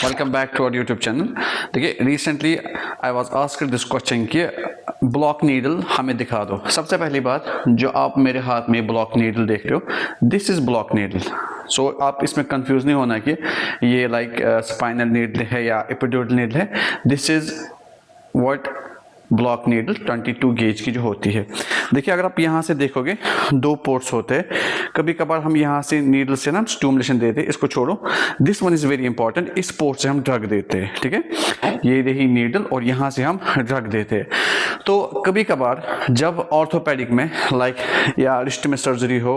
Welcome back to our YouTube channel. देखिए recently I was asked this question कि block needle हमें दिखा दो। सबसे पहली बात, जो आप मेरे हाथ में ब्लॉक नीडल देख रहे हो, दिस इज़ ब्लॉक नीडल। सो आप इसमें कंफ्यूज नहीं होना कि ये लाइक स्पाइनल नीडल है या एपिड्यूरल नीडल है। This is what block needle 22 gauge की जो होती है। देखिए अगर आप यहाँ से देखोगे दो पोर्ट्स होते हैं। कभी कभार हम यहाँ से नीडल से ना स्टिमुलेशन देते हैं, इसको छोड़ो। This one is very important. इस पोर्ट से हम ड्रग देते हैं, ठीक है। ये रही नीडल और यहाँ से हम ड्रग देते हैं। तो कभी कभार जब ऑर्थोपेडिक में लाइक या रिस्ट में सर्जरी हो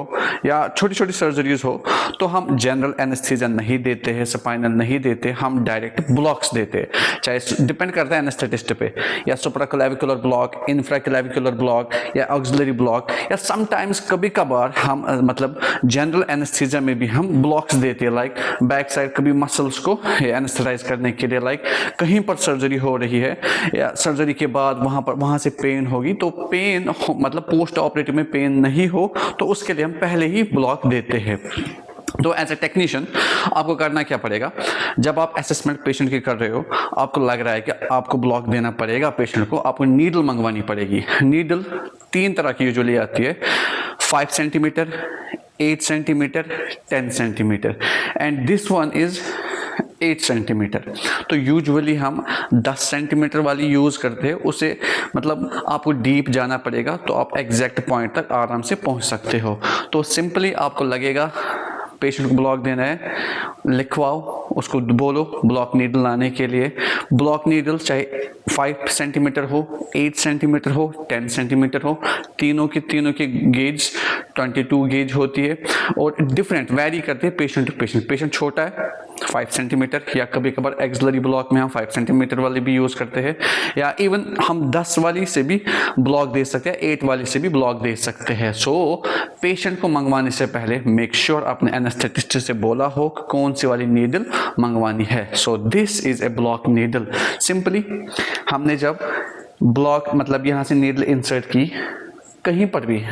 या छोटी छोटी सर्जरीज हो तो हम जनरल एनेस्थीसिया नहीं देते हैं, स्पाइनल नहीं देते, हम डायरेक्ट ब्लॉक्स देते हैं। चाहे डिपेंड करता है एनेस्थेटिस्ट पे, या सुप्राक्लेविकुलर ब्लॉक, इंफ्राक्लेविकुलर ब्लॉक या ऑक्सिलरी ब्लॉक, या समटाइम्स कभी कभार हम मतलब जनरल एनेस्थीसिया में भी हम ब्लॉक्स देते हैं। लाइक बैक साइड कभी मसल्स को एनेस्थेटाइज करने के लिए, लाइक कहीं पर सर्जरी हो रही है या सर्जरी के बाद वहाँ से पेन होगी, तो पेन मतलब पोस्ट ऑपरेटिव में पेन नहीं हो तो उसके लिए हम पहले ही ब्लॉक देते हैं। तो एज ए टेक्नीशियन आपको करना क्या पड़ेगा, जब आप असेसमेंट पेशेंट की कर रहे हो, आपको लग रहा है कि आपको ब्लॉक देना पड़ेगा पेशेंट को, आपको नीडल मंगवानी पड़ेगी। नीडल 3 तरह की यूजुअली आती है, 5 centimetre, 8 centimetre, 10 centimetre, and this one is 8 centimetre. तो यूजुअली हम 10 सेंटीमीटर वाली यूज़ करते हैं। उसे मतलब आपको डीप जाना पड़ेगा तो आप एग्जैक्ट पॉइंट तक आराम से पहुंच सकते हो। तो सिंपली आपको लगेगा पेशेंट को ब्लॉक देना है, लिखवाओ, उसको बोलो ब्लॉक नीडल लाने के लिए। ब्लॉक नीडल चाहे 5 सेंटीमीटर हो, 8 सेंटीमीटर हो, 10 सेंटीमीटर हो, तीनों की गेज 22 गेज होती है और डिफरेंट वैरी करते हैं पेशेंट टू पेशेंट। पेशेंट छोटा है 5 सेंटीमीटर, या कभी कभार एक्सिलरी ब्लॉक में हम 5 सेंटीमीटर वाली भी यूज़ करते हैं, या इवन हम 10 वाली से भी ब्लॉक दे सकते हैं, 8 वाली से भी ब्लॉक दे सकते हैं। सो पेशेंट को मंगवाने से पहले मेक श्योर आपने एनेस्थेटिस्ट से बोला हो कौन सी वाली नीडल मंगवानी है। So this is a block needle. Simply हमने जब ब्लॉक मतलब यहाँ से नीडल इंसर्ट की कहीं पर भी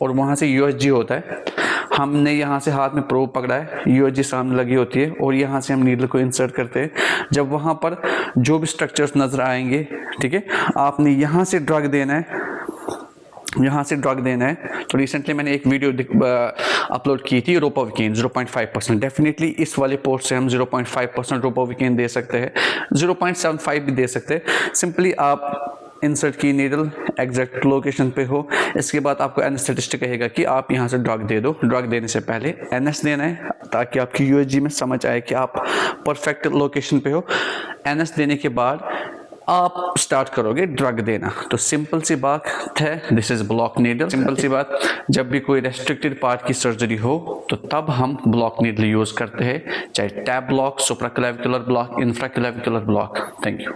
और वहाँ से यूएसजी होता है, हमने यहाँ से हाथ में प्रोब पकड़ा है, यूएसजी सामने लगी होती है और यहाँ से हम नीडल को इंसर्ट करते हैं। जब वहाँ पर जो भी स्ट्रक्चर्स नज़र आएंगे, ठीक है, आपने यहाँ से ड्रग देना है, यहाँ से ड्रग देना है। तो रिसेंटली मैंने एक वीडियो अपलोड की थी रोपोविकेन 0.5%। डेफिनेटली इस वाले पोर्ट से हम 0.5% रोपोविकेन दे सकते हैं, 0.75 भी दे सकते हैं। सिंपली आप इंसर्ट की नीडल एग्जैक्ट लोकेशन पे हो, इसके बाद आपको एनेस्थेटिस्ट कहेगा कि आप यहाँ से ड्रग दे दो। ड्रग देने से पहले एनएस देना है ताकि आपकी यूएसजी में समझ आए कि आप परफेक्ट लोकेशन पे हो। एनएस देने के बाद आप स्टार्ट करोगे ड्रग देना। तो सिंपल सी बात है, this is block needle. Simple सी बात, जब भी कोई रेस्ट्रिक्टेड पार्ट की सर्जरी हो तो तब हम ब्लॉक नीडल यूज करते हैं, चाहे TAP block, supraclavicular block, infraclavicular block. Thank you.